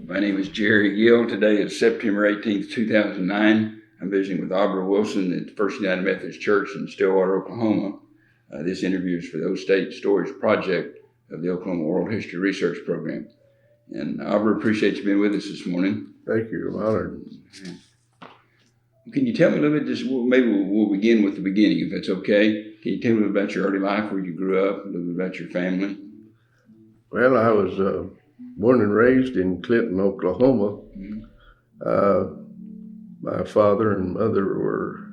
My name is Jerry Gill. Today is September 18th, 2009. I'm visiting with Aubra Wilson at the First United Methodist Church in Stillwater, Oklahoma. This interview is for the O State Storage Project of the Oklahoma Oral History Research Program. And Aubra, appreciate you being with us this morning. Thank you. I'm honored. Can you tell me a little bit, maybe we'll begin with the beginning, if that's okay. Can you tell me a little about your early life, where you grew up, a little bit about your family? Well, I was born and raised in Clinton, Oklahoma. My father and mother were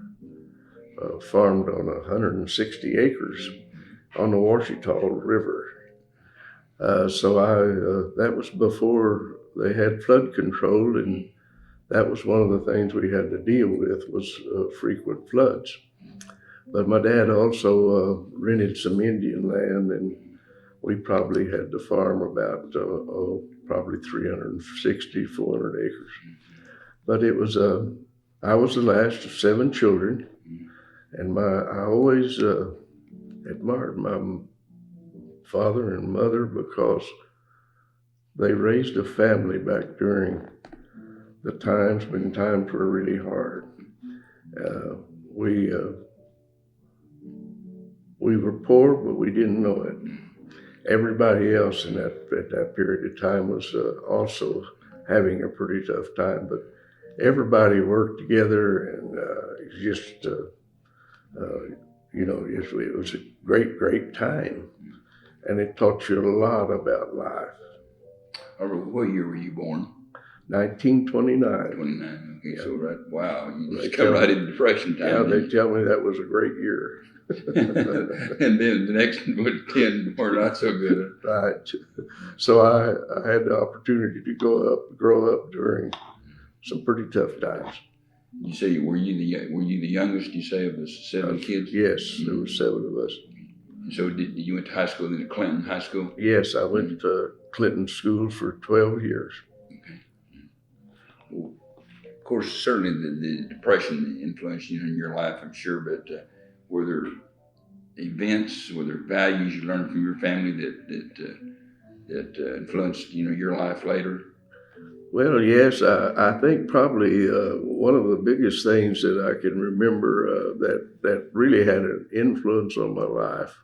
farmed on 160 acres on the Ouachita River. That was before they had flood control, and that was one of the things we had to deal with was frequent floods. But my dad also rented some Indian land, and we probably had to farm about probably 360, 400 acres. But it was I was the last of 7 children, and I always admired my father and mother because they raised a family back during the times when times were really hard. We were poor, but we didn't know it. Everybody else at that period of time was also having a pretty tough time, but everybody worked together, and it was a great time, and it taught you a lot about life. What year were you born? 1929. 29. Okay, yeah. So right, wow, you just come right in Depression time. Yeah, they tell me that was a great year. And then the next 10 were not so good. Right. So I had the opportunity to grow up during some pretty tough times. You say, were you the youngest, you say, of the 7 kids? Yes, there were 7 of us. So you went to high school, then to Clinton High School? Yes, I went to Clinton School for 12 years. Okay. Well, of course, certainly the Depression influenced you in your life, I'm sure, but were there events, were there values you learned from your family that influenced your life later? Well, yes, I think probably one of the biggest things that I can remember that really had an influence on my life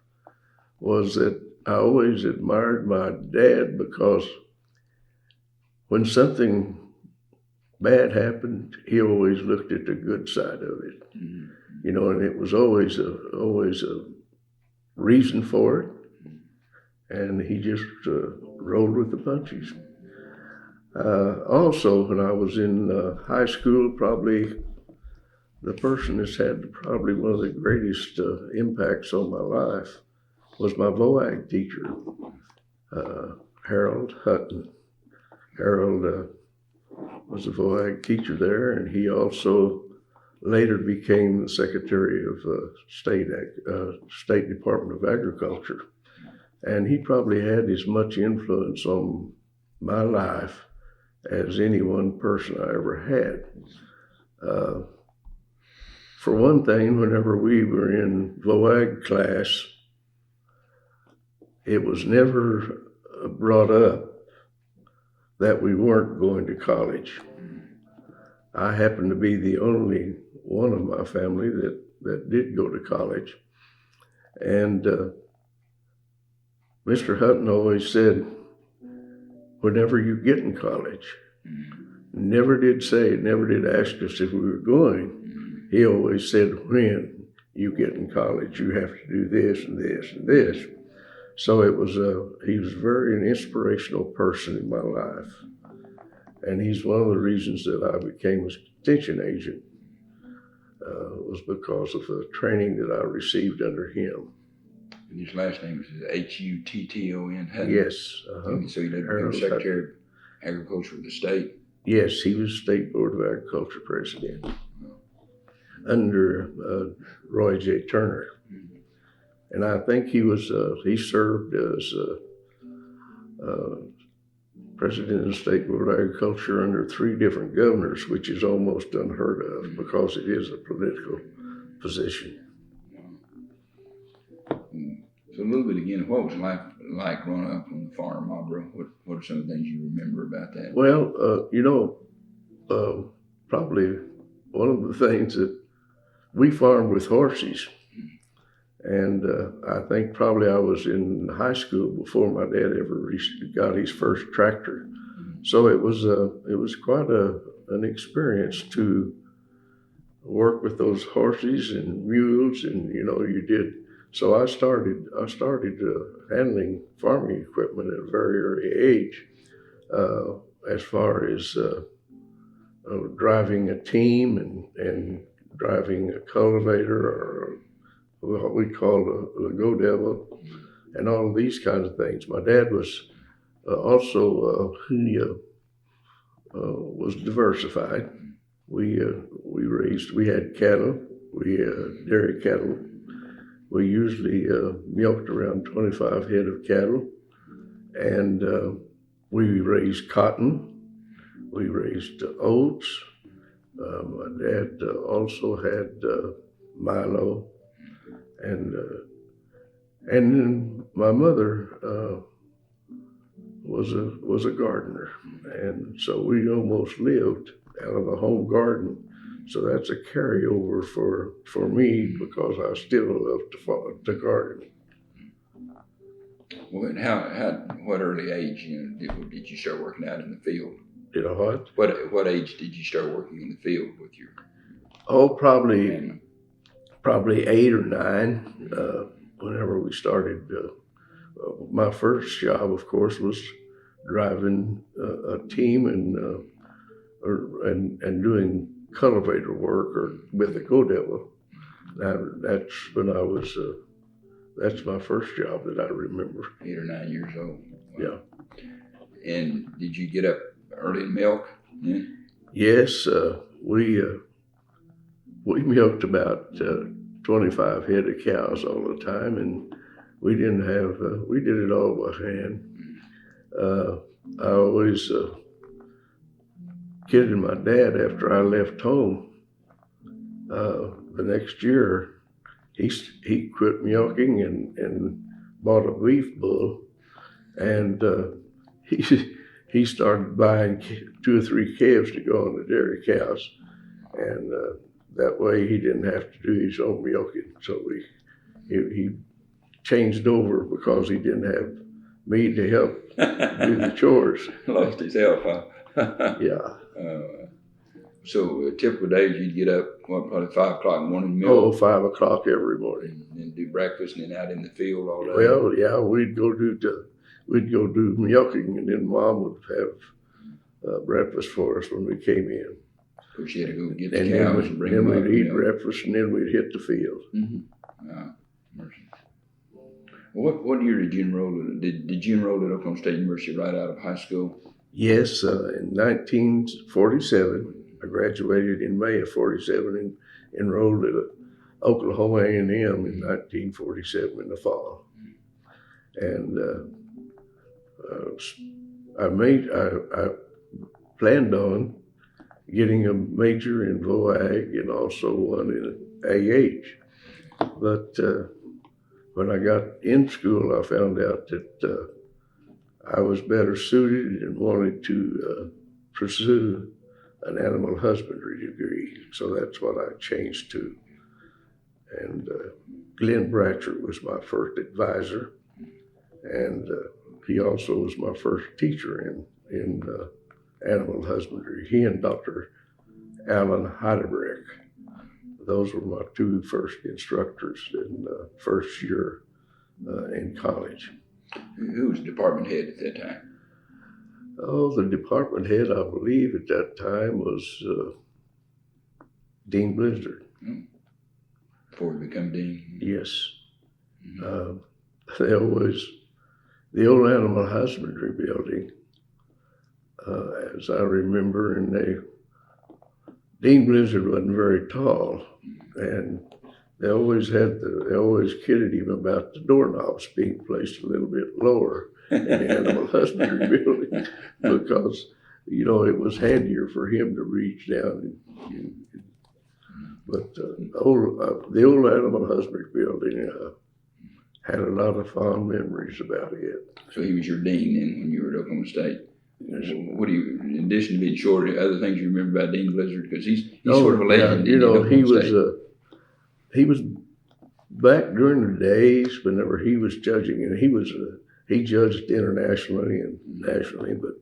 was that I always admired my dad, because when something bad happened, he always looked at the good side of it. Mm-hmm. And it was always a reason for it, and he just rolled with the punches. Also, when I was in high school, probably the person that's had probably one of the greatest impacts on my life was my VOAG teacher, Harold Hutton. Harold was a VOAG teacher there, and he also later became the Secretary of State Department of Agriculture. And he probably had as much influence on my life as any one person I ever had. For one thing, whenever we were in VOAG class, it was never brought up that we weren't going to college. I happened to be the only one of my family that did go to college. And Mr. Hutton always said, whenever you get in college, never did ask us if we were going. He always said, when you get in college, you have to do this and this and this. So he was very an inspirational person in my life. And he's one of the reasons that I became a extension agent was because of the training that I received under him. And his last name is Hutton? Hutton? Yes. Uh-huh. So he became Secretary of Agriculture of the state? Yes, he was State Board of Agriculture President under Roy J. Turner. Mm-hmm. And I think he served as President of the State Board of Agriculture under 3 different governors, which is almost unheard of because it is a political position. So a little bit again, what was life like growing up on the farm, Aubra? What are some of the things you remember about that? Well, probably one of the things that we farmed with horses. And I think probably I was in high school before my dad ever got his first tractor. So it was quite an experience to work with those horses and mules, and you did. So I started handling farming equipment at a very early age, as far as driving a team and driving a cultivator or what we call a go devil, and all of these kinds of things. My dad was he was diversified. We had cattle, dairy cattle. We usually milked around 25 head of cattle, and we raised cotton. We raised oats. My dad also had milo, and then my mother was a gardener, and so we almost lived out of a home garden. So that's a carryover for me, because I still love to garden. Well, and what early age did you start working out in the field? Did I what? What age did you start working in the field with your? Oh, probably 8 or 9. Whenever we started, my first job, of course, was driving a team and doing cultivator work or with a go devil. That's when I was. That's my first job that I remember. 8 or 9 years old. Wow. Yeah. And did you get up early to milk? Yeah. Yes, we milked about 25 head of cows all the time, and we didn't have. We did it all by hand. I always kidded my dad after I left home. The next year, he quit milking and bought a beef bull, and he started buying 2 or 3 calves to go on the dairy cows, and that way he didn't have to do his own milking. So he changed over because he didn't have me to help do the chores. Lost his help, huh? Yeah. So typical days you'd get up, probably 5 o'clock in the morning, milk? Oh, 5 o'clock every morning. And do breakfast and then out in the field all day? Well, yeah, we'd go do milking, and then Mom would have breakfast for us when we came in. Because she had to go get the cows and bring them up. Then we'd eat breakfast, and then we'd hit the field. Mm-hmm. Mercy. Well, what year did you enroll in? Did you enroll at Oklahoma State University right out of high school? Yes, in 1947. I graduated in May of 47 and enrolled at Oklahoma A&M in 1947 in the fall. And I planned on getting a major in VOAG and also one in AH. But when I got in school, I found out that I was better suited and wanted to pursue an animal husbandry degree. So that's what I changed to. And Glenn Bratcher was my first advisor, and he also was my first teacher in animal husbandry. He and Dr. Alan Heidelberg. Those were my 2 first instructors in the first year in college. Who was the department head at that time? Oh, the department head, I believe, at that time was Dean Blizzard. Before he became dean? Yes. There was the old animal husbandry building, as I remember, and Dean Blizzard wasn't very tall, and they always kidded him about the doorknobs being placed a little bit lower in the animal husbandry building, because it was handier for him to reach down. But the old animal husbandry building had a lot of fond memories about it. So he was your dean then when you were at Oklahoma State. What do you, in addition to being short, other things you remember about Dean Blizzard? Because he's sort of a legend. You know, he was back during the days whenever he was judging, and he judged internationally and nationally, but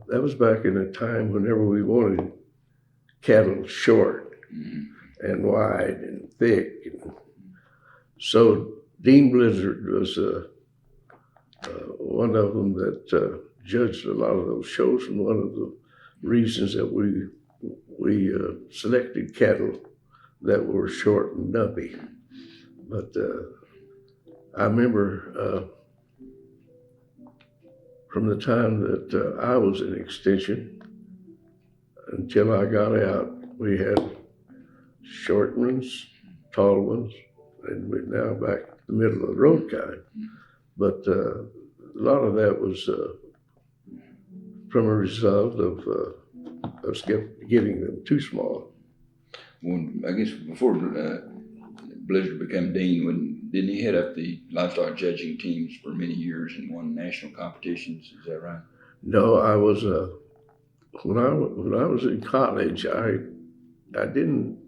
that was back in a time whenever we wanted cattle short and wide and thick. And so Dean Blizzard was one of them that judged a lot of those shows, and one of the reasons that we selected cattle that were short and dumpy. But I remember from the time that I was in extension until I got out, we had short ones, tall ones, and we're now back to the middle of the road kind. But a lot of that was from a result of us getting them too small. Well, I guess before Blizzard became dean, didn't he head up the livestock judging teams for many years and won national competitions? Is that right? No, I was when I was in college, I didn't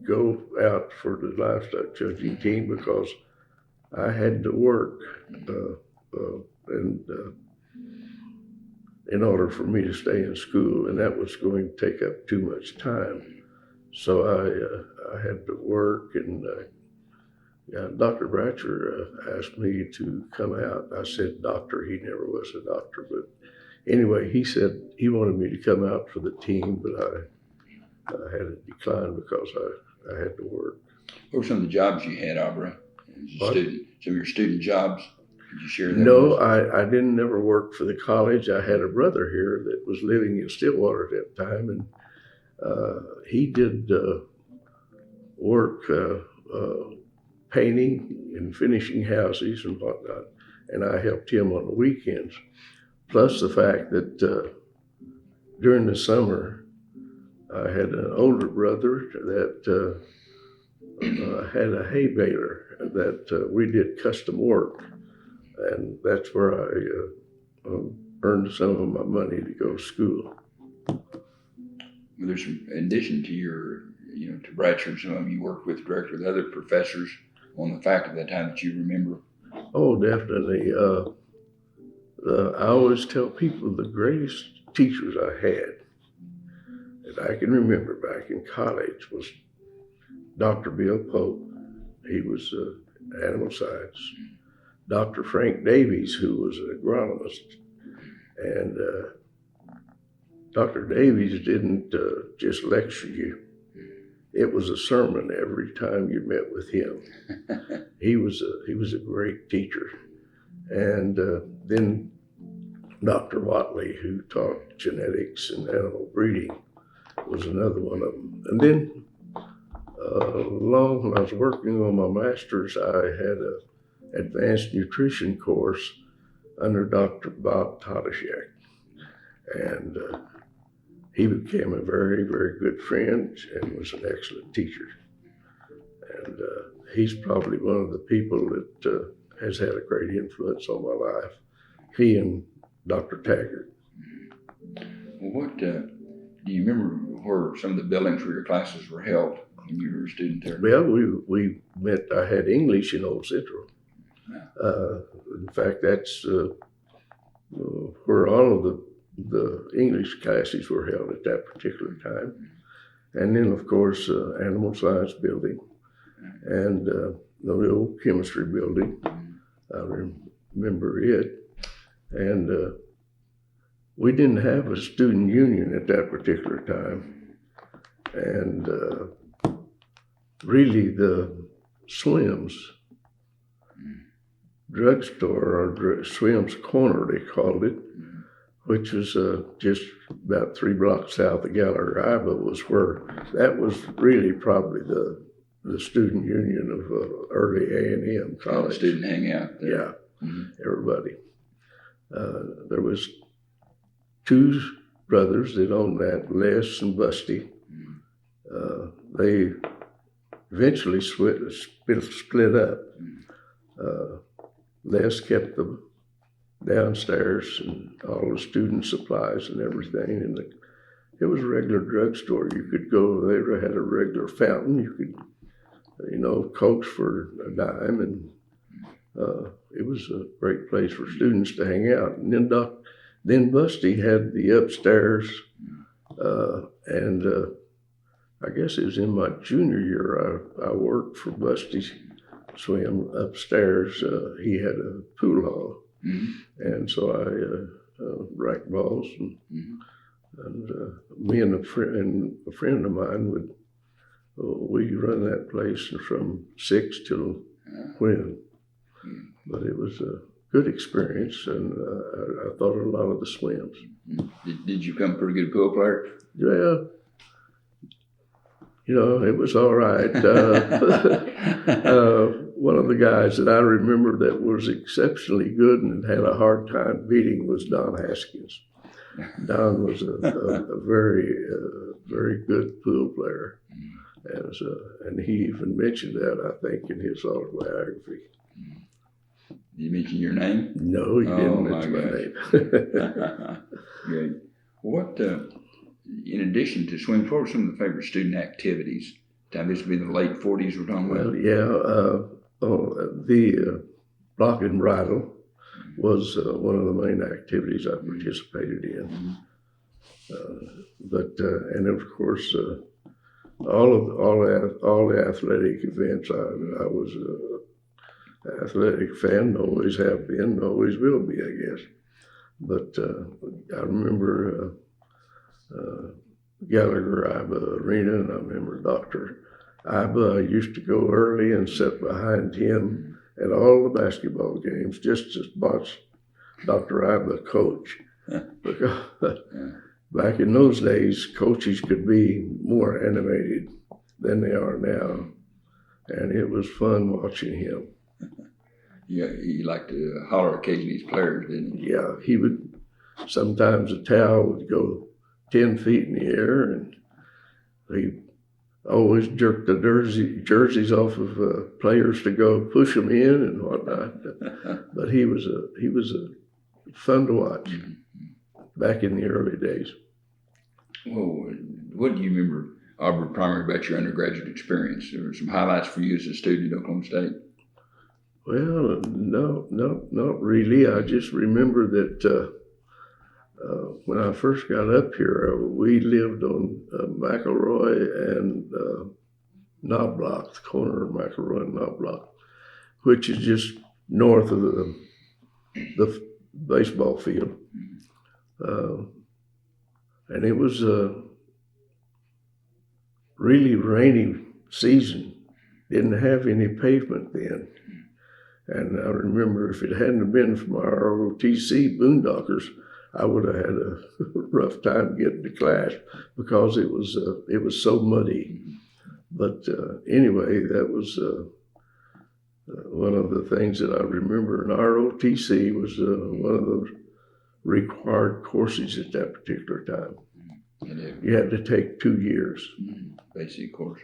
go out for the livestock judging team because I had to work, and in order for me to stay in school, and that was going to take up too much time. So I had to work, and Dr. Bratcher asked me to come out. I said doctor. He never was a doctor, but anyway, he said he wanted me to come out for the team, but I had to decline because I had to work. What were some of the jobs you had, Aubra, as a student? Some of your student jobs? Could you share that? No, I didn't never work for the college. I had a brother here that was living in Stillwater at that time, and he did work painting and finishing houses and whatnot, and I helped him on the weekends. Plus the fact that during the summer, I had an older brother that had a hay baler that we did custom work, and that's where I earned some of my money to go to school. Well, there's some, in addition to your, to Bratcher, some of them you worked with, directly with other professors on the faculty at that time that you remember? Oh, definitely. I always tell people the greatest teachers I had that I can remember back in college was Dr. Bill Pope. He was animal science. Dr. Frank Davies, who was an agronomist. And Dr. Davies didn't just lecture you. It was a sermon every time you met with him. He was a great teacher. And then Dr. Watley, who taught genetics and animal breeding, was another one of them. And then when I was working on my master's, I had an advanced nutrition course under Dr. Bob Todashek. And he became a very, very good friend and was an excellent teacher. And he's probably one of the people that has had a great influence on my life. He and Dr. Taggart. Well, what do you remember where some of the buildings where your classes were held when you were a student there? Well, we met, I had English in Old Central. In fact, that's where all of the English classes were held at that particular time. And then, of course, animal science building and the old chemistry building. I remember it. And we didn't have a student union at that particular time. And really the Slim's drugstore, or Slim's Corner, they called it, which was just about 3 blocks south of Gallery Drive, but that was really probably the student union of early A&M college. Student hangout there. Yeah, everybody. There was 2 brothers that owned that, Les and Busty. They eventually split up. Les kept the downstairs and all the student supplies and everything, and it was a regular drugstore. You could go there, had a regular fountain. You could, Cokes for a dime, and it was a great place for students to hang out. And then Busty had the upstairs, and I guess it was in my junior year I worked for Busty's Swim upstairs. He had a pool hall, and so I racked balls, and me and a friend of mine we run that place from 6 till when. But it was a good experience, and I thought a lot of the swims. Did you become a pretty good pool player? Yeah. It was all right. One of the guys that I remember that was exceptionally good and had a hard time beating was Don Haskins. Don was a very, very good pool player. And he even mentioned that, I think, in his autobiography. Did you mention your name? No, he didn't mention my name. Great. What, in addition to swimming, what were some of the favorite student activities? This would be the late 40s we're talking about? Well, yeah. The block and bridle was one of the main activities I participated in. And of course, all the athletic events. I was an athletic fan, always have been, always will be, I guess. But I remember Gallagher Iba Arena, and I remember Dr. Iba. I used to go early and sit behind him at all the basketball games just to watch Dr. Iba coach. Because back in those days, coaches could be more animated than they are now, and it was fun watching him. Yeah, he liked to holler occasionally at his players, didn't he? Yeah, he would. Sometimes a towel would go 10 feet in the air, and he always jerked the jerseys off of players to go push them in and whatnot. But he was fun to watch back in the early days. Well, what do you remember, Aubra, primarily about your undergraduate experience? There were some highlights for you as a student at Oklahoma State? Well, no, not really. I just remember that when I first got up here, we lived on McElroy and Knobloch, the corner of McElroy and Knobloch, which is just north of the baseball field. And it was a really rainy season. Didn't have any pavement then. And I remember if it hadn't been for my ROTC boondockers, I would have had a rough time getting to class because it was so muddy. But anyway, that was one of the things that I remember. And ROTC was one of the required courses at that particular time. You had to take 2 years. Basic course.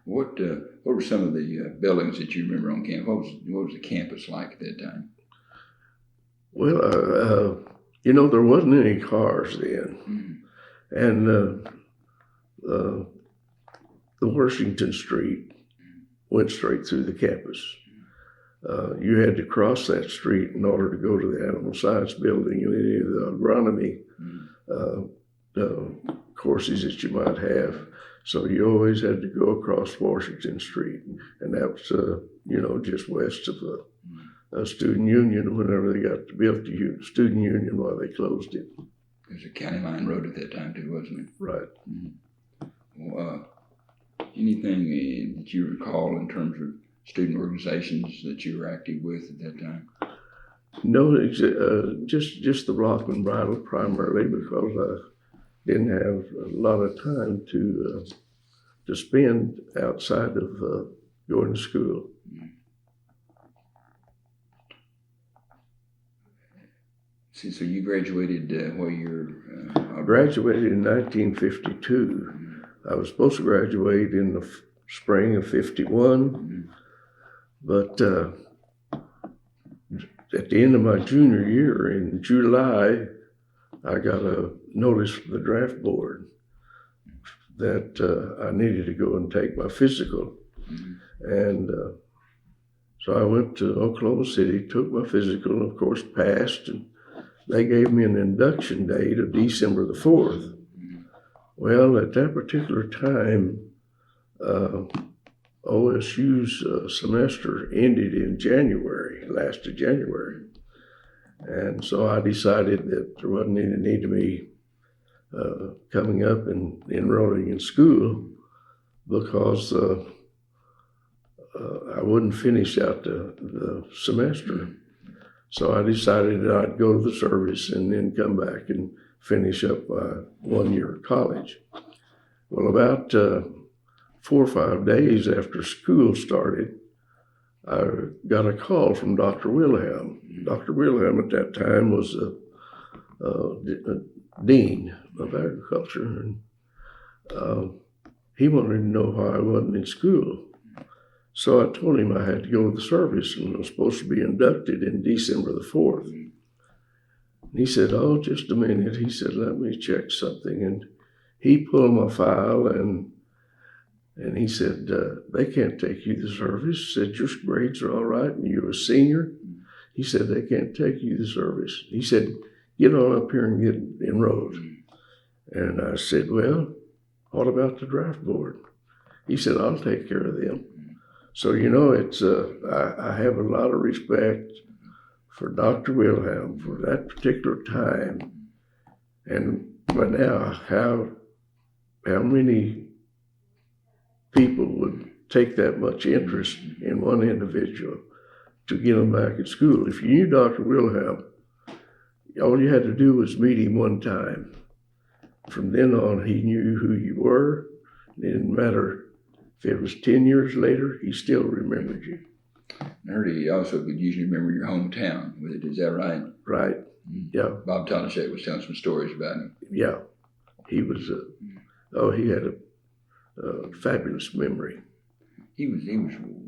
What were some of the buildings that you remember on campus? What was the campus like at that time? Well, there wasn't any cars then. And the Washington Street went straight through the campus. You had to cross that street in order to go to the animal science building and any of the agronomy courses that you might have. So you always had to go across Washington Street, and that was, just west of the Student Union whenever they got to build the Student Union while they closed it. It was a county line road at that time too, wasn't it? Right. Well, anything that you recall in terms of student organizations that you were active with at that time? No, just the block and bridle primarily because I didn't have a lot of time to spend outside of going to school. See, so you graduated what year? I graduated in 1952. I was supposed to graduate in the spring of '51. But at the end of my junior year in July, I got a notice from the draft board that I needed to go and take my physical. And so I went to Oklahoma City, took my physical, and of course passed. And they gave me an induction date of December the 4th. Well, at that particular time, OSU's semester ended in January, last of January. And so I decided that there wasn't any need of me coming up and enrolling in school because I wouldn't finish out the semester. So I decided that I'd go to the service and then come back and finish up my 1 year of college. Well, about 4 or 5 days after school started, I got a call from Dr. Wilhelm. Dr. Wilhelm at that time was a dean of agriculture, and he wanted to know why I wasn't in school. So I told him I had to go to the service and I was supposed to be inducted in December the 4th. And he said, "Oh, just a minute." He said, "Let me check something." And he pulled my file and he said, "They can't take you to service." He said, "Your grades are all right and you're a senior." He said, "They can't take you to service." He said, "Get on up here and get enrolled." And I said, "Well, what about the draft board?" He said, "I'll take care of them." So, it's I have a lot of respect for Dr. Wilhelm for that particular time. And but now, how many people would take that much interest in one individual to get them back at school? If you knew Dr. Wilhelm, all you had to do was meet him one time. From then on, he knew who you were. It didn't matter if it was 10 years later, he still remembered you. I heard he also could usually remember your hometown with it. Is that right? Right. Yeah. Bob Tonishet was telling some stories about him. Yeah. He was, he had a fabulous memory. He was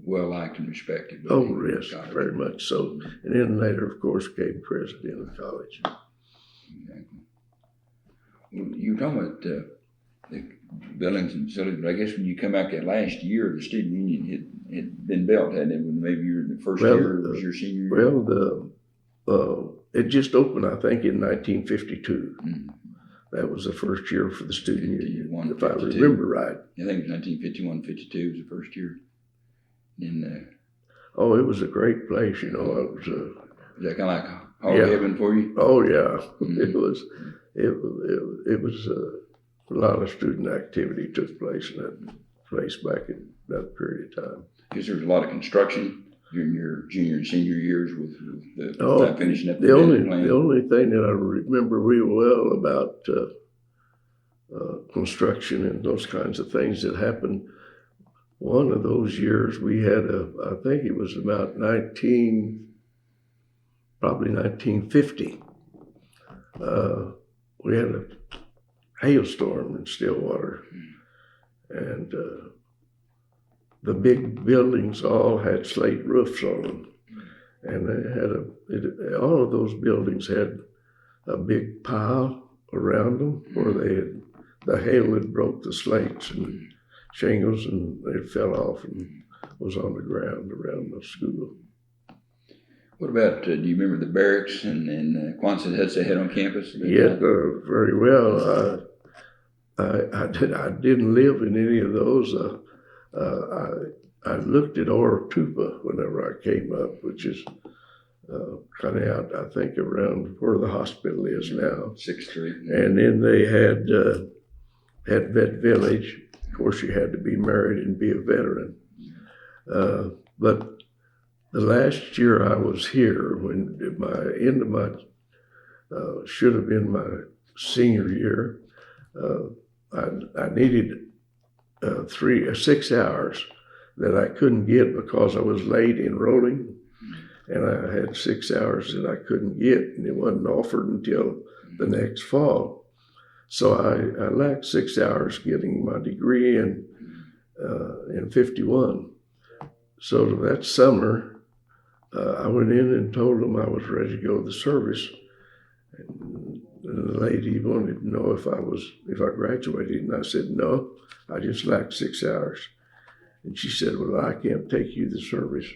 well liked and respected. Oh, yes, very much so. And then later, of course, became president of the college. Exactly. Well, you were talking about the buildings and facilities, but I guess when you come back that last year, the student union had been built, hadn't it? When maybe you were the first year, or was your senior year? Well, it just opened, I think, in 1952. Mm-hmm. That was the first year for the student union, if I remember right. I think it was 1951, 52 was the first year. And it was a great place, It was that kind of like hog heaven for you? Oh yeah, mm-hmm. It was a lot of student activity took place in that place back in that period of time. Because there was a lot of construction during your junior and senior years with the finishing up the only thing that I remember real well about construction and those kinds of things that happened. One of those years we had I think it was about 1950. We had a hailstorm in Stillwater, and the big buildings all had slate roofs on them, and they had all of those buildings had a big pile around them where the hail had broke the slates and shingles, and it fell off and was on the ground around the school. What about, do you remember the barracks and Quonset huts they had on campus? Yeah, very well. I didn't live in any of those. I looked at OOHRP whenever I came up, which is kind of out, I think, around where the hospital is now. 6th Street. And then they had Vet Village. Of course, you had to be married and be a veteran. But the last year I was here, when should have been my senior year, I needed 6 hours that I couldn't get because I was late enrolling, and I had 6 hours that I couldn't get, and it wasn't offered until the next fall. So I lacked 6 hours getting my degree, and in 51. So that summer, I went in and told them I was ready to go to the service. And the lady wanted to know if I graduated, and I said, no, I just lacked 6 hours. And she said, well, I can't take you to the service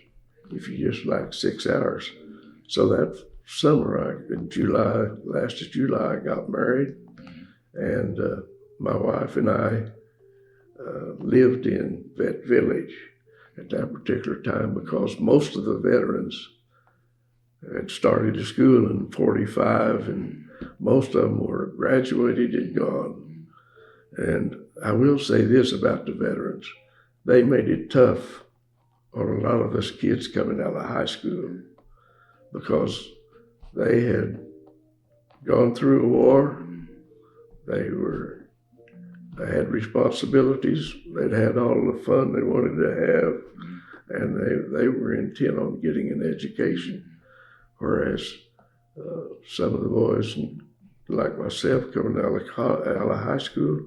if you just lack 6 hours. So that summer, in July, last of July, I got married, and my wife and I lived in Vet Village at that particular time because most of the veterans had started a school in 45, and most of them were graduated and gone. And I will say this about the veterans. They made it tough on a lot of us kids coming out of high school because they had gone through a war. They had responsibilities. They'd had all the fun they wanted to have, and they were intent on getting an education. Whereas some of the boys, like myself, coming out of high school,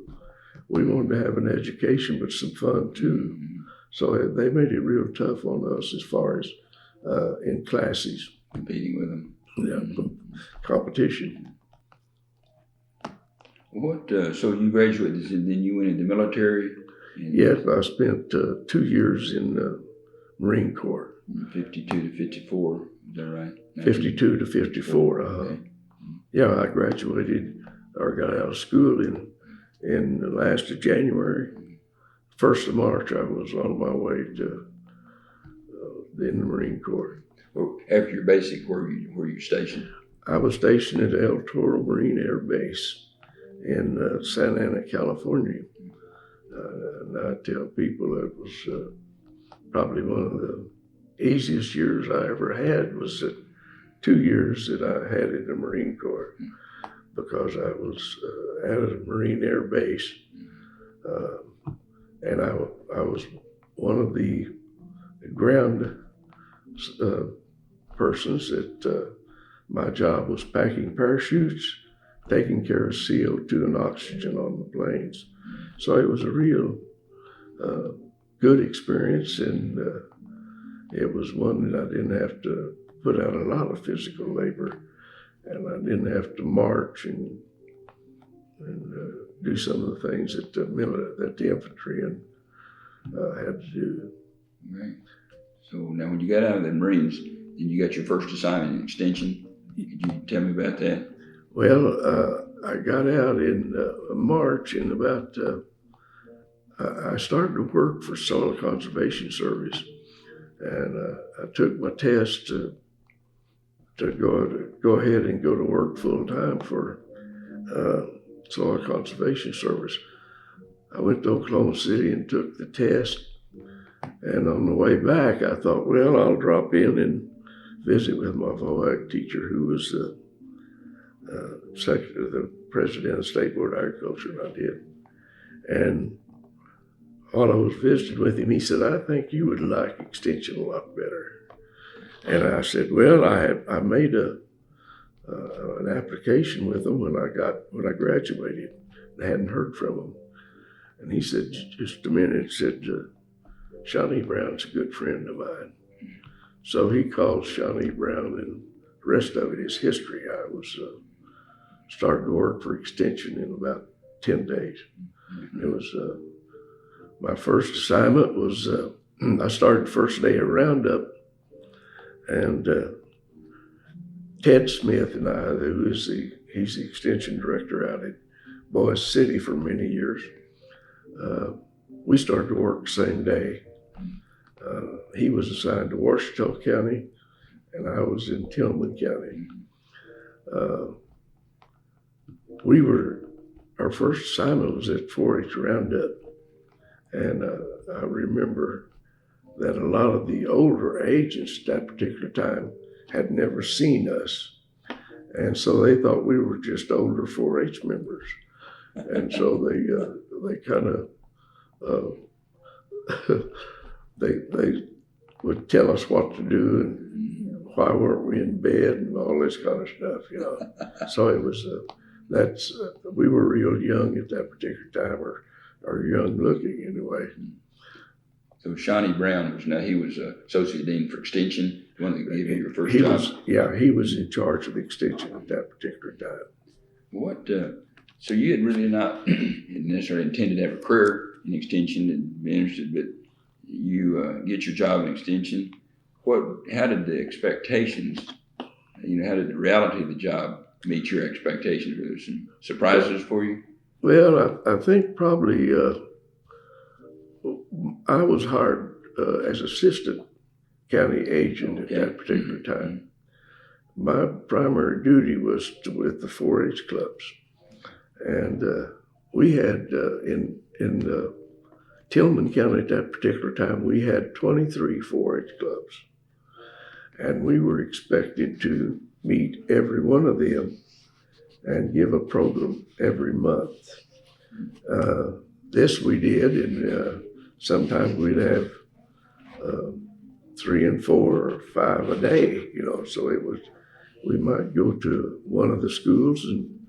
we wanted to have an education, but some fun too. So they made it real tough on us as far as in classes. Competing with them. Yeah, competition. What? So you graduated, and then you went into the military? Yes, I spent 2 years in the Marine Corps. 52 to 54, is that right? 52 to 54. Okay. Yeah, I graduated or got out of school in the last of January. 1st of March, I was on my way to in the Marine Corps. Well, after your basic, where were you stationed? I was stationed at El Toro Marine Air Base in Santa Ana, California. And I tell people it was probably one of the easiest years I ever had was the 2 years that I had in the Marine Corps, because I was at a Marine Air Base, and I was one of the ground persons that my job was packing parachutes, taking care of CO2 and oxygen on the planes. So it was a real good experience, and it was one that I didn't have to put out a lot of physical labor, and I didn't have to march and do some of the things that the infantry had to do. Right. So now when you got out of the Marines, then you got your first assignment in extension. Could you tell me about that? Well, I got out in March, and about I started to work for Soil Conservation Service, and I took my test to go ahead and go to work full time for Soil Conservation Service. I went to Oklahoma City and took the test, and on the way back, I thought, well, I'll drop in and visit with my VOAG teacher, who was the president of the State Board of Agriculture, and I did. And while I was visiting with him, he said, I think you would like extension a lot better. And I said, well, I made an application with them when I graduated. I hadn't heard from them. And he said, just a minute, said, Shawnee Brown's a good friend of mine. So he called Shawnee Brown, and the rest of it is history. I was starting to work for extension in about 10 days. It was my first assignment was I started the first day of Roundup, and Ted Smith and I, he's the extension director out at Boise City for many years, we started to work the same day. He was assigned to Washita County, and I was in Tillman County. Our first assignment was at 4-H Roundup, and I remember that a lot of the older agents at that particular time had never seen us, and so they thought we were just older 4-H members, and so they kind of they would tell us what to do and why weren't we in bed and all this kind of stuff, you know. So it was we were real young at that particular time, or young looking anyway. So Shawnee Brown he was Associate Dean for Extension, the one that gave you your first He job. he was in charge of Extension at that particular time. What, so you had really not necessarily intended to have a career in Extension and be interested, but you get your job in Extension. How did the expectations, how did the reality of the job meet your expectations? Were there some surprises for you? Well, I think probably I was hired as assistant county agent at that particular time. My primary duty was with the 4-H clubs, and we had in Tillman County at that particular time, we had 23 4-H clubs, and we were expected to meet every one of them and give a program every month. This we did, and sometimes we'd have 3 and 4 or 5 a day, so we might go to one of the schools and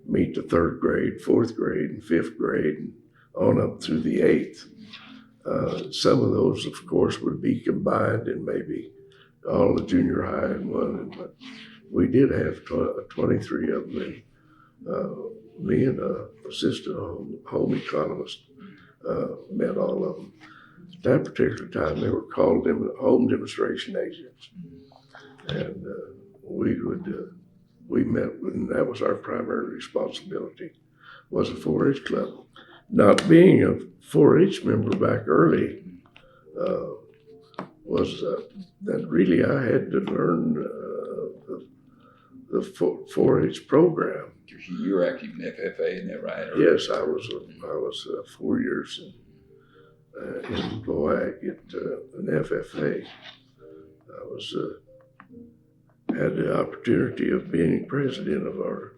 meet the 3rd grade, 4th grade, and 5th grade, and on up through the 8th. Some of those, of course, would be combined in maybe all the junior high in one, but we did have 23 of them. Me and an assistant home economist met all of them. At that particular time, they were called home demonstration agents, and we met, and that was our primary responsibility, was a 4-H club. Not being a 4-H member back early was that really I had to learn the 4-H program. You were active in FFA, isn't that right? Yes, I was 4 years in VOAG at an FFA. I had the opportunity of being president of our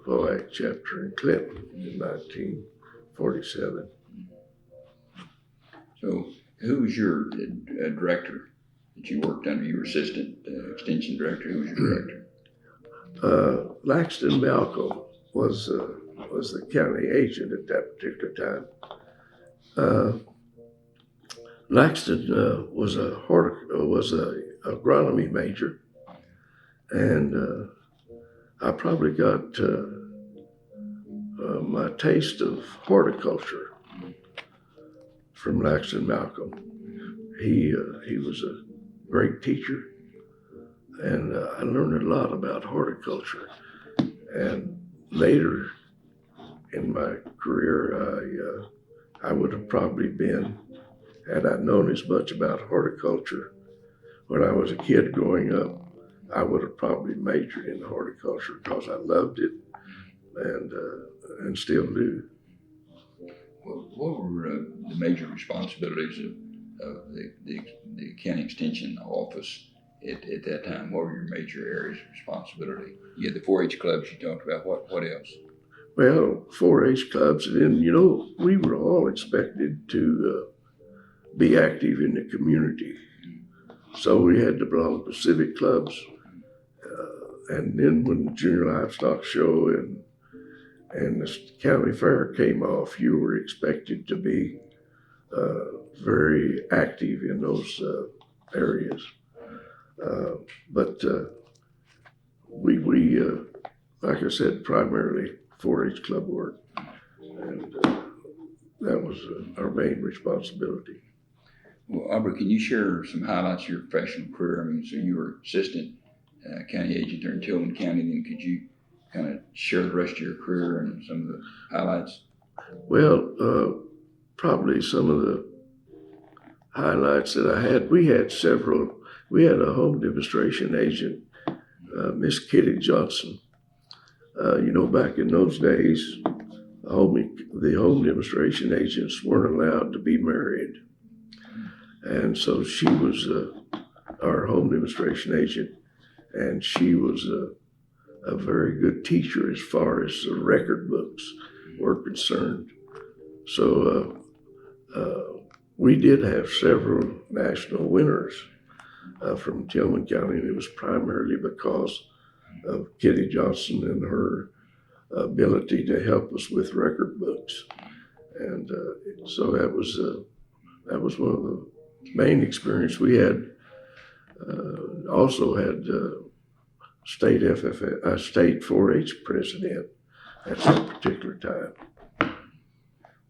VOAG chapter in Clinton in 1947. So who was your director that you worked under? You were assistant extension director. Who was your director? Laxton Malcolm was the county agent at that particular time. Laxton was a agronomy major, and I probably got my taste of horticulture from Laxton Malcolm. He was a great teacher, and I learned a lot about horticulture. And later in my career, I would have probably been, had I known as much about horticulture when I was a kid growing up, I would have probably majored in horticulture because I loved it and still do. What were the major responsibilities of the county extension office at that time? What were your major areas of responsibility? You had the 4-H clubs you talked about. What else? Well, 4-H clubs, and then, we were all expected to be active in the community. So we had to belong to civic clubs. And then when the junior livestock show and the county fair came off, you were expected to be very active in those areas. But we like I said, primarily 4-H club work, and that was our main responsibility. Well, Aubra, can you share some highlights of your professional career? So you were assistant county agent there in Tillman County. Then could you kind of share the rest of your career and some of the highlights? Well, probably some of the highlights that I had, we had several. We had a home demonstration agent, Miss Kitty Johnson. Back in those days, the home demonstration agents weren't allowed to be married. And so she was our home demonstration agent, and she was a very good teacher as far as the record books were concerned. So we did have several national winners from Tillman County, and it was primarily because of Kitty Johnson and her ability to help us with record books. And so that was that was one of the main experience we had. Also had state 4-H president at some particular time.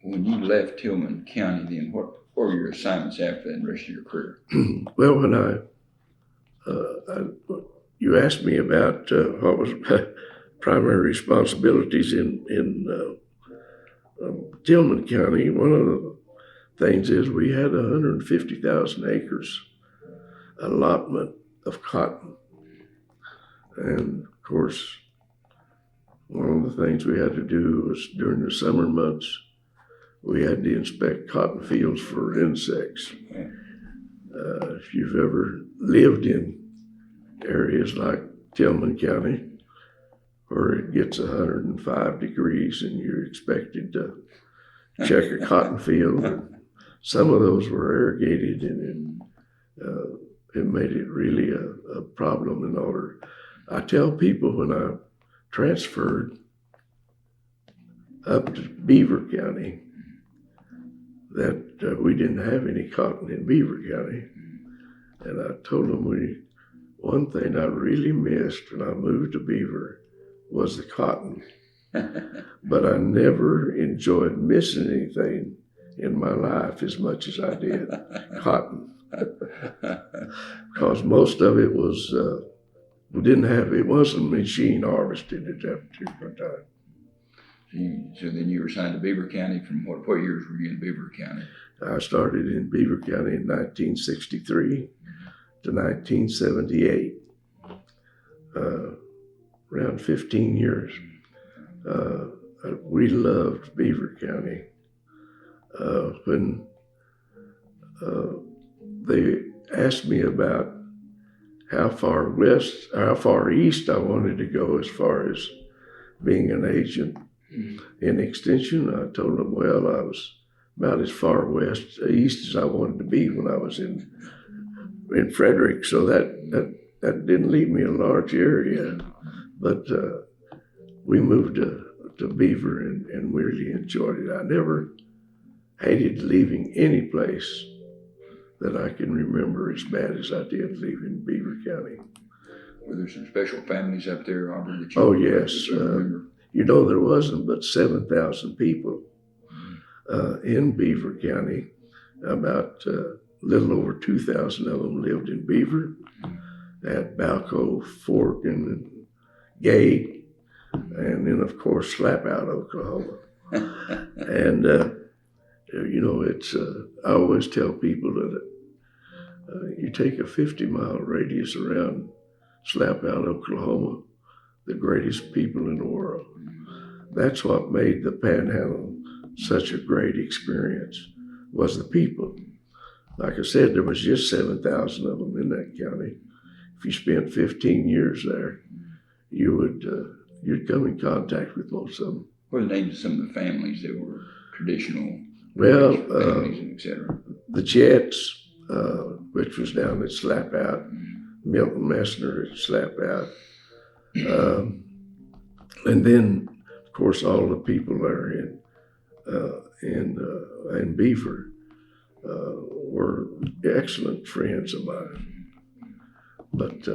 When you left Tillman County, then what were your assignments after that and the rest of your career? Well, when you asked me about what was primary responsibilities in Tillman County, one of the things is we had 150,000 acres allotment of cotton. And of course, one of the things we had to do was during the summer months, we had to inspect cotton fields for insects. If you've ever lived in areas like Tillman County, where it gets 105 degrees and you're expected to check a cotton field, some of those were irrigated, and it made it really a problem in order. I tell people when I transferred up to Beaver County that we didn't have any cotton in Beaver County. And I told them one thing I really missed when I moved to Beaver was the cotton. But I never enjoyed missing anything in my life as much as I did cotton. Because most of it was, it wasn't machine harvested at that particular time. So then you were assigned to Beaver County. From what years were you in Beaver County? I started in Beaver County in 1963 to 1978, around 15 years. We loved Beaver County. When they asked me about how far east I wanted to go as far as being an agent in extension, I told them, well, I was about as far east as I wanted to be when I was in Frederick. So that didn't leave me a large area, but we moved to Beaver and we really enjoyed it. I never hated leaving any place that I can remember as bad as I did leaving Beaver County. Were there some special families up there, Aubra, that you Oh, yes. remember? There wasn't but 7,000 people in Beaver County. About a little over 2,000 of them lived in Beaver, at Balco, Fork, and Gay, and then, of course, Slapout, Oklahoma. And, I always tell people that you take a 50-mile radius around Slapout, Oklahoma, the greatest people in the world. That's what made the Panhandle such a great experience, was the people. Like I said, there was just 7,000 of them in that county. If you spent 15 years there, you'd come in contact with most of them. What are the names of some of the families that were traditional families, and et cetera? The Jets, which was down at Slapout, Milton Messner at Slapout, and then, of course, all the people there in Beaver were excellent friends of mine. But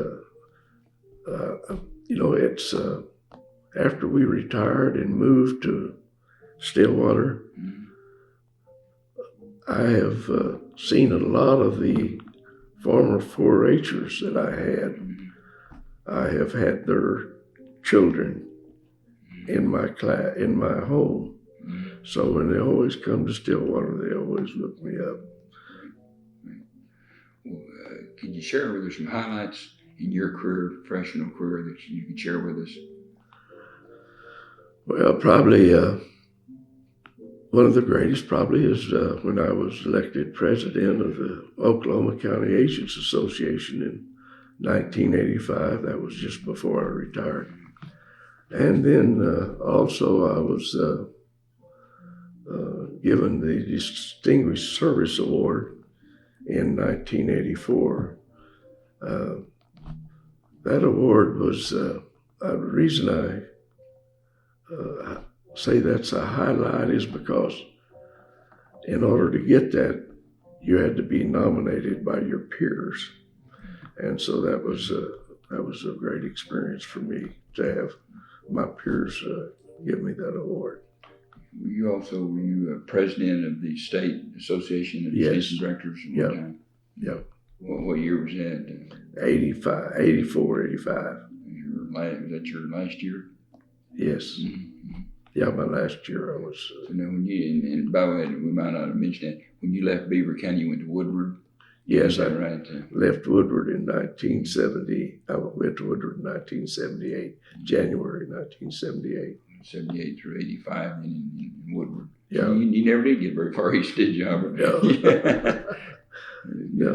it's after we retired and moved to Stillwater, I have seen a lot of the former 4-H'ers that I had. I have had their children in my class, in my home. So when they always come to Stillwater, they always look me up. Can you share with us some highlights in your career, professional career, that you can share with us? Well, probably one of the greatest probably is when I was elected president of the Oklahoma County Agents Association in 1985. That was just before I retired. And then also I was given the Distinguished Service Award in 1984. That award was, the reason I say that's a highlight is because in order to get that you had to be nominated by your peers. And so that was a great experience for me to have my peers give me that award. Were you president of the State Association of Yes. Extension Directors at one time? Yeah. What year was that? 84, 85. Was that your last year? Yes. Mm-hmm. Yeah, my last year I was. So now when and by the way, we might not have mentioned that, when you left Beaver County, you went to Woodward? Yes, Is that I right? left Woodward in 1970. I went to Woodward in 1978, January 1978. 78 through 85 in Woodward. Yeah. So you never did get very far east, did you, Aubra? No. No,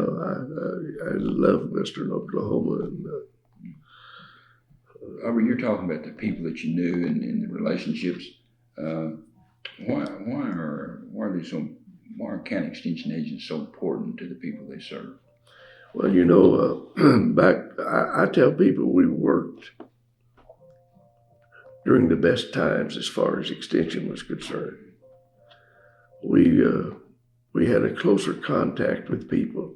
I love Western Oklahoma. And, Aubra, you're talking about the people that you knew and the relationships. Why are county extension agents so important to the people they serve? Well, I tell people we worked during the best times as far as extension was concerned. We had a closer contact with people.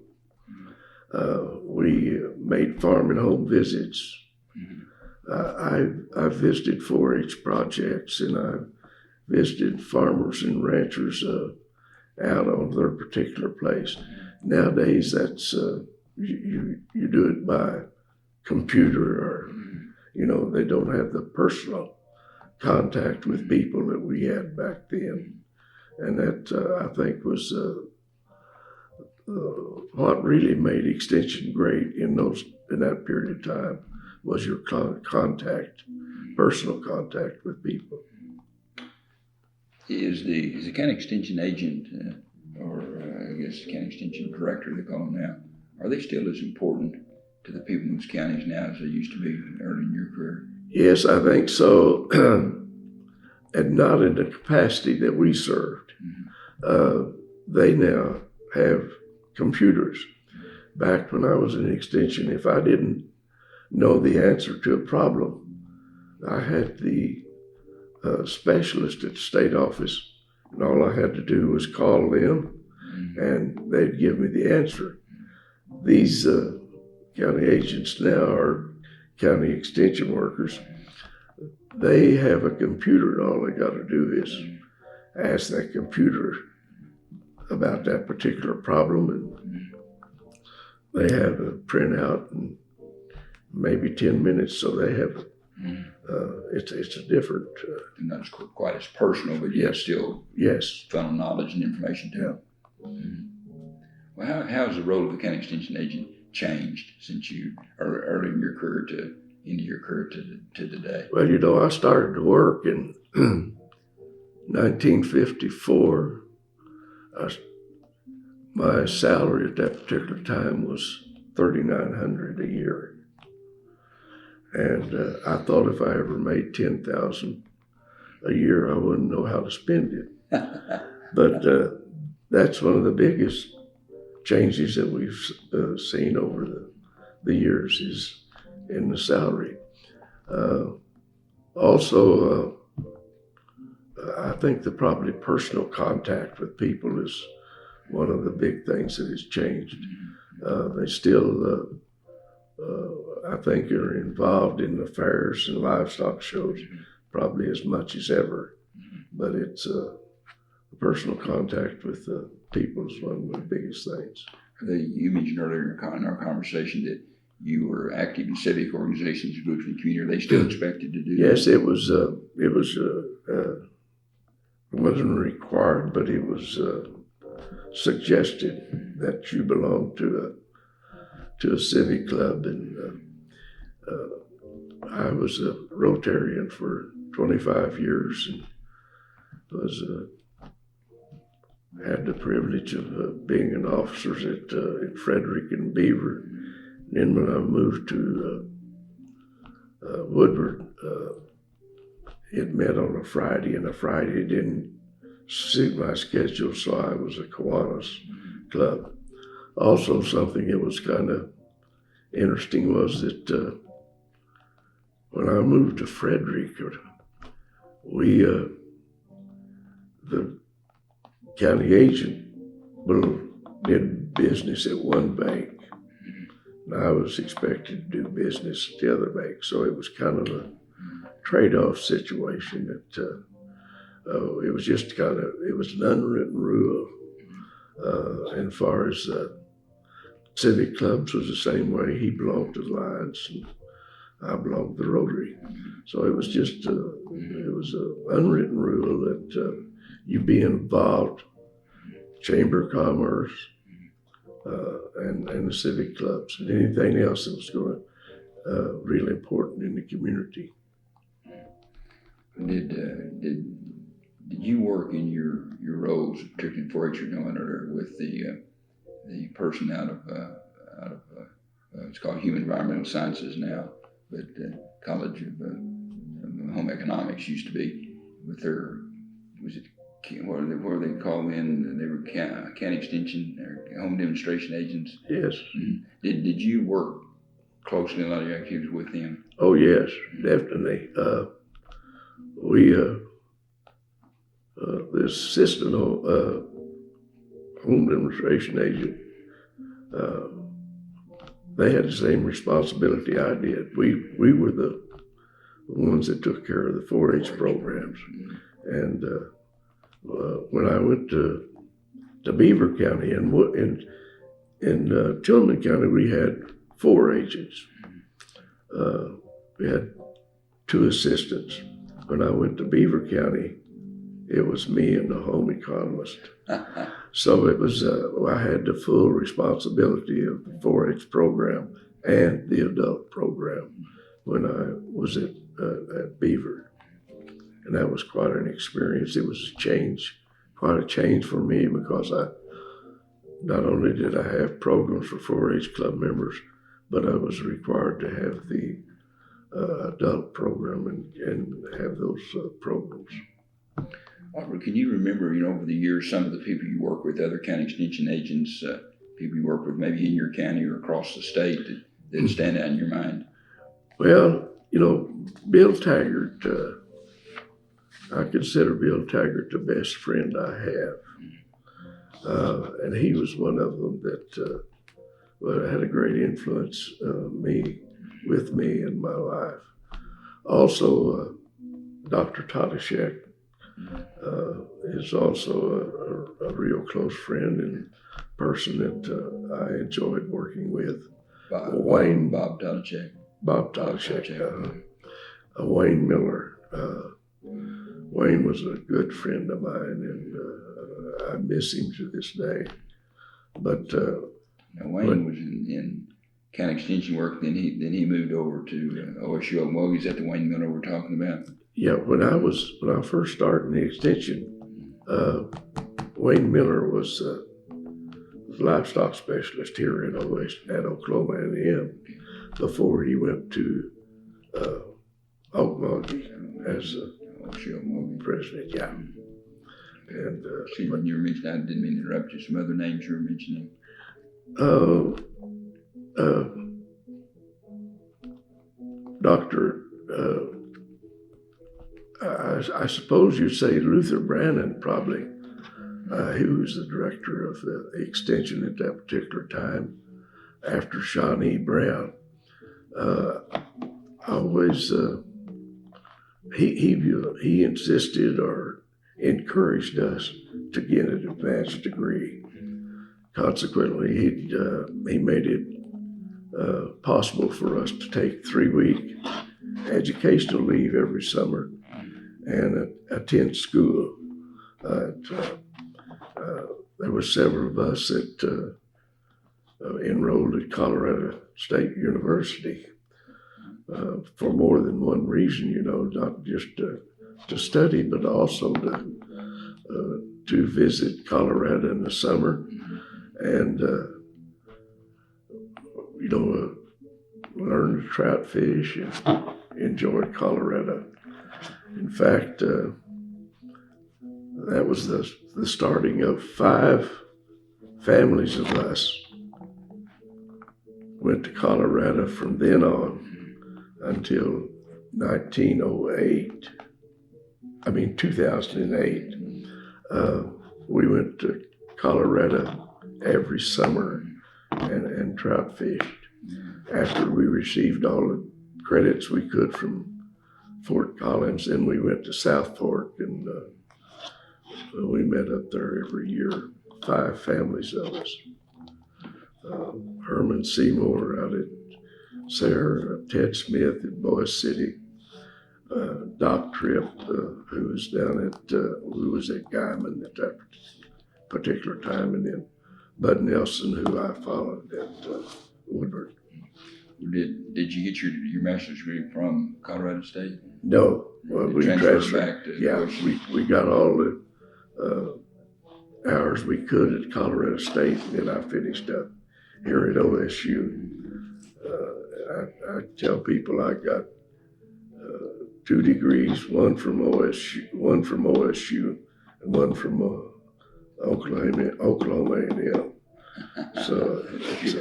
We made farm and home visits. I visited 4-H projects, and I visited farmers and ranchers out on their particular place. Nowadays, that's you do it by computer, or they don't have the personal contact with people that we had back then, and that I think was what really made extension great in that period of time was your contact, personal contact with people. Is the county extension agent, or I guess county extension director they call them now, are they still as important to the people in those counties now as they used to be early in your career? Yes, I think so, and not in the capacity that we served. They now have computers. Back when I was in extension, if I didn't know the answer to a problem, I had the specialist at the state office, and all I had to do was call them, and they'd give me the answer. These county agents now are county extension workers. They have a computer, and all they got to do is ask that computer about that particular problem, and they have a printout in maybe 10 minutes, so they have it's a different. Not quite as personal, but yet still funnel knowledge and information to them. Well, how has the role of the county extension agent changed since you early in your career to into your career to today? Well, I started to work in 1954. My salary at that particular time was $3,900 a year. And I thought if I ever made $10,000 a year, I wouldn't know how to spend it. But that's one of the biggest changes that we've seen over the years is in the salary. Also, I think probably personal contact with people is one of the big things that has changed. They still, I think, are involved in the fairs and livestock shows probably as much as ever. But it's personal contact with people is one of the biggest things. You mentioned earlier in our conversation that you were active in civic organizations, groups in the community. Are they still expected to do that? Yes, it wasn't required, but it was suggested that you belong to a civic club, and I was a Rotarian for 25 years and had the privilege of being an officer at Frederick and Beaver. And then when I moved to Woodward, it met on a Friday, and a Friday didn't suit my schedule, so I was a Kiwanis club. Also, something that was kind of interesting was that when I moved to Frederick, the county agent will did business at one bank, and I was expected to do business at the other bank. So it was kind of a trade-off situation that it was just it was an unwritten rule. And as far as civic clubs was the same way. He belonged to the Lions and I belonged to the Rotary. So it was just, it was an unwritten rule that you be involved, Chamber of Commerce, and the civic clubs, and anything else that was going to really important in the community. Did you work in your roles, particularly 4-H or with the person out of it's called Human Environmental Sciences now, but College of Home Economics used to be with their, what were they called in? They were county extension or home demonstration agents. Yes. Mm-hmm. Did you work closely in a lot of your activities with them? Oh yes, definitely. The assistant home demonstration agent, they had the same responsibility I did. We were the ones that took care of the 4-H programs. And when I went to Beaver County in Tillman County, we had 4 agents. We had 2 assistants. When I went to Beaver County, it was me and the home economist. So it was, I had the full responsibility of the 4-H program and the adult program when I was at Beaver. And that was quite an experience. It was quite a change for me, because not only did I have programs for 4-H club members, but I was required to have the adult program and have those programs. Aubra, can you remember, over the years, some of the people you work with, other county extension agents, people you work with maybe in your county or across the state that stand out in your mind? Well, Bill Taggart, I consider Bill Taggart the best friend I have. And he was one of them that had a great influence with me in my life. Also, Dr. Tadashek is also a real close friend and person that I enjoyed working with. Bob Tadashek. Bob Tadashek. Wayne Miller. Wayne was a good friend of mine, and I miss him to this day. But Wayne was in county extension work. Then he moved over to OSU Oklahoma. Is that the Wayne Miller we're talking about? Yeah, when I first started in the extension, Wayne Miller was the livestock specialist here at Oklahoma A&M before he went to Oklahoma as president. Yeah. And when you were mentioning, I didn't mean to interrupt you. Some other names you were mentioning. Dr. I suppose you'd say Luther Brannon, probably. He was the director of the extension at that particular time, after Shawnee Brown. He insisted or encouraged us to get an advanced degree. Consequently, he made it possible for us to take 3-week educational leave every summer and attend school. There were several of us that enrolled at Colorado State University for more than one reason, not just to study, but also to visit Colorado in the summer and learn to trout fish and enjoy Colorado. In fact, that was the starting of 5 families of us went to Colorado from then on until 2008. We went to Colorado every summer and trout fished. After we received all the credits we could from Fort Collins, then we went to South Fork, and we met up there every year, 5 families of us. Herman Seymour out at Sarah, Ted Smith at Boise City, Doc Tripp, who was down at, who was at Guyman at that particular time, and then Bud Nelson, who I followed at Woodward. Did you get your master's degree from Colorado State? No, well, we transferred back to OSU. we got all the hours we could at Colorado State, and then I finished up here at OSU. I tell people I got 2 degrees, one from OSU, and one from Oklahoma A&M. So it's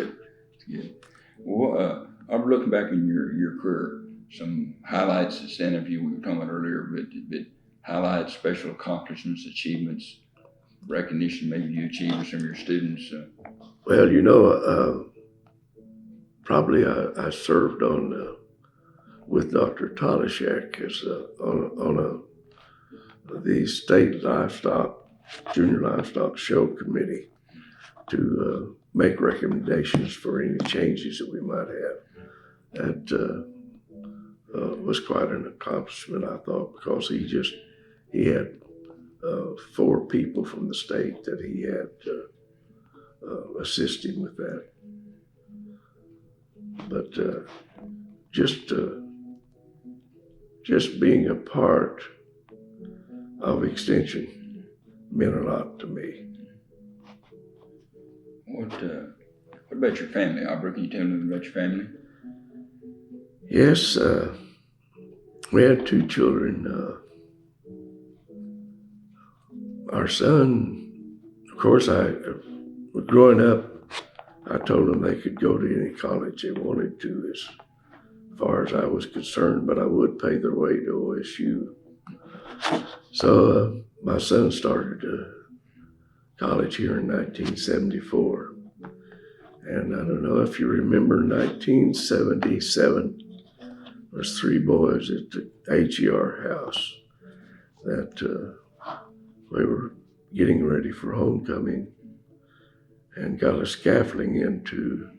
good. Well, I'm looking back in your career, some highlights. This interview we were talking about earlier, but highlights, special accomplishments, achievements, recognition maybe you achieved with some of your students. Well, probably I served on with Dr. Tolishek as on the state junior livestock show committee to make recommendations for any changes that we might have. That was quite an accomplishment, I thought, because he had 4 people from the state that he had assist him with that. But just being a part of Extension meant a lot to me. What about your family, Aubra? Can you tell me about your family? Yes, we had 2 children. Our son, of course, growing up, I told them they could go to any college they wanted to as far as I was concerned, but I would pay their way to OSU. So my son started college here in 1974. And I don't know if you remember 1977, there was 3 boys at the HER house that we were getting ready for homecoming and got a scaffolding into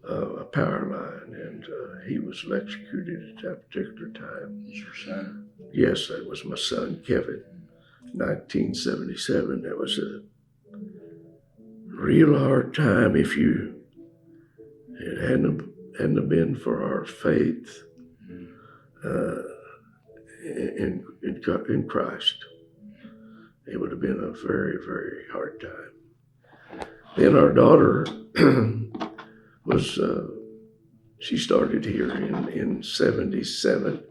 a power line, and he was electrocuted at that particular time. Is your son? Yes, that was my son, Kevin. 1977. That was a real hard time. If it hadn't been for our faith in Christ, it would have been a very, very hard time. Then our daughter she started here in 77.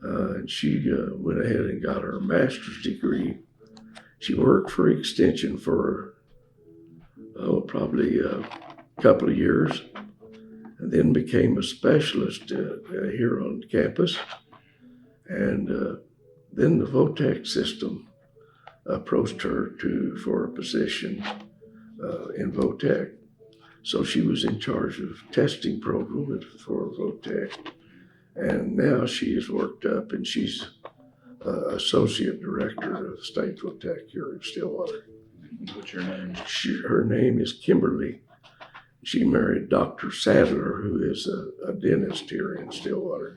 And she went ahead and got her master's degree. She worked for Extension for probably a couple of years, and then became a specialist here on campus. And then the VOTEC system approached her for a position in VOTEC. So she was in charge of testing program for VOTEC. And now she is worked up, and she's associate director of State VOTEC here in Stillwater. What's her name? Her name is Kimberly. She married Dr. Sadler, who is a dentist here in Stillwater.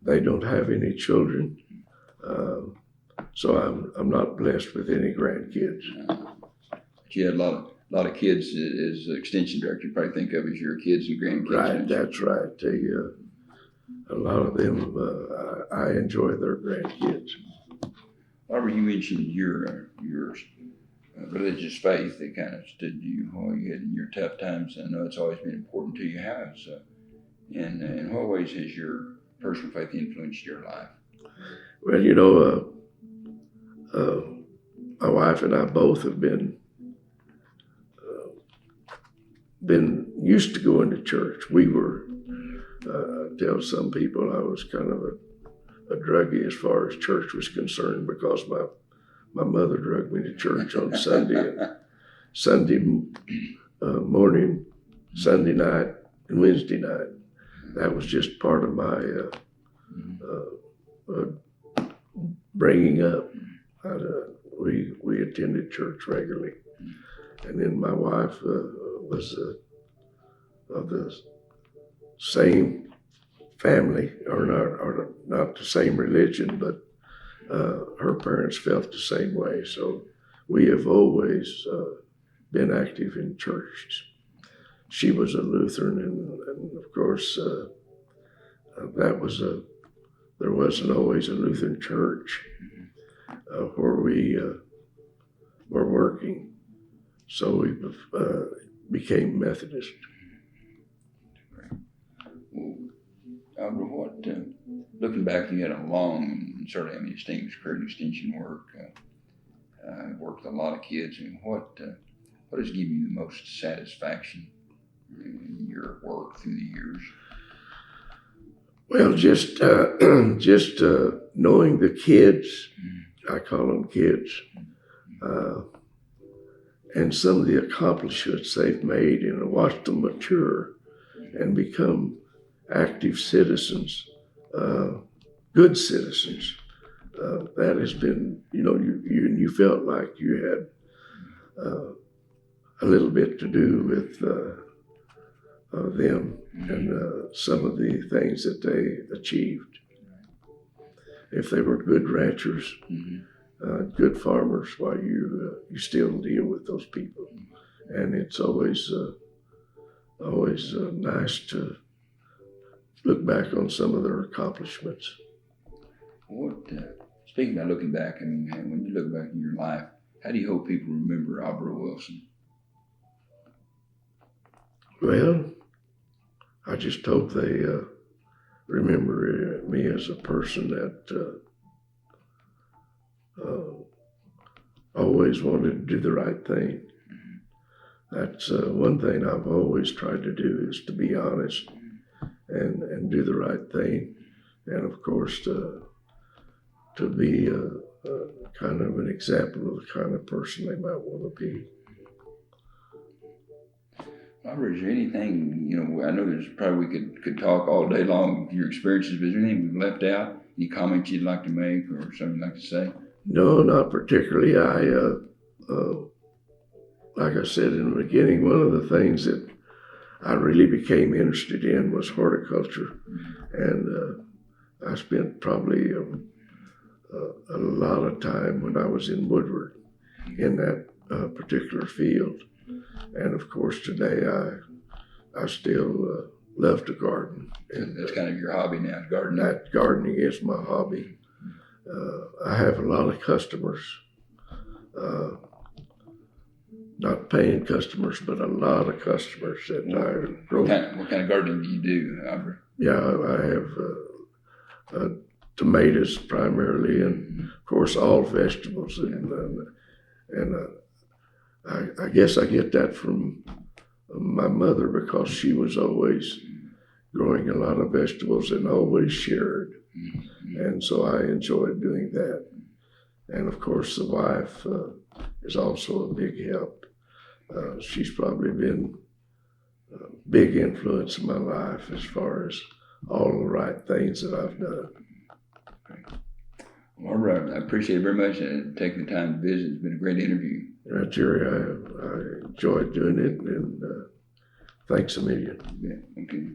They don't have any children, so I'm not blessed with any grandkids. She had a lot of kids as extension director. You probably think of as your kids and grandkids. Right, that's right. A lot of them, I enjoy their grandkids. Aubra, you mentioned your religious faith that kind of stood you while you had in your tough times. I know it's always been important to you. How has, in what ways has your personal faith influenced your life? Well, my wife and I both have been used to going to church. We were, I tell some people I was kind of a druggie as far as church was concerned, because my mother drugged me to church on Sunday, Sunday morning, Sunday night, and Wednesday night. That was just part of my bringing up. We attended church regularly, and then my wife was of the same family, or not the same religion, but her parents felt the same way. So we have always been active in church. She was a Lutheran, and of course there wasn't always a Lutheran church where we were working, so we became Methodist. Well, looking back, you had a long and certainly distinguished career in extension work. Worked with a lot of kids. And what has given you the most satisfaction in your work through the years? Well, just knowing the kids, I call them kids, and some of the accomplishments they've made, and watch them mature and become active citizens, good citizens. That has been, you felt like you had a little bit to do with them and some of the things that they achieved. If they were good ranchers, good farmers, why you still deal with those people, and it's always nice to look back on some of their accomplishments. Speaking of looking back, when you look back in your life, how do you hope people remember Aubra Wilson? Well, I just hope they remember me as a person that always wanted to do the right thing. That's one thing I've always tried to do, is to be honest and do the right thing, and of course to be kind of an example of the kind of person they might want to be. Robert, is there anything, I know there's probably we could talk all day long with your experiences, but is there anything we've left out? Any comments you'd like to make or something you'd like to say? No, not particularly. Like I said in the beginning, one of the things that I really became interested in was horticulture, and I spent probably a lot of time when I was in Woodward in that particular field. And of course, today I still love to garden. And that's kind of your hobby now, gardening? That gardening is my hobby. I have a lot of customers, not paying customers, but a lot of customers that I grow. What kind of gardening do you do, Aubra? Yeah, I have tomatoes primarily, and of course all vegetables, and I guess I get that from my mother, because she was always growing a lot of vegetables and always shared, and so I enjoyed doing that. And of course the wife is also a big help. She's probably been a big influence in my life as far as all the right things that I've done. Well, all right. I appreciate it very much taking the time to visit. It's been a great interview. Jerry, I enjoyed doing it, and thanks a million. Yeah, okay.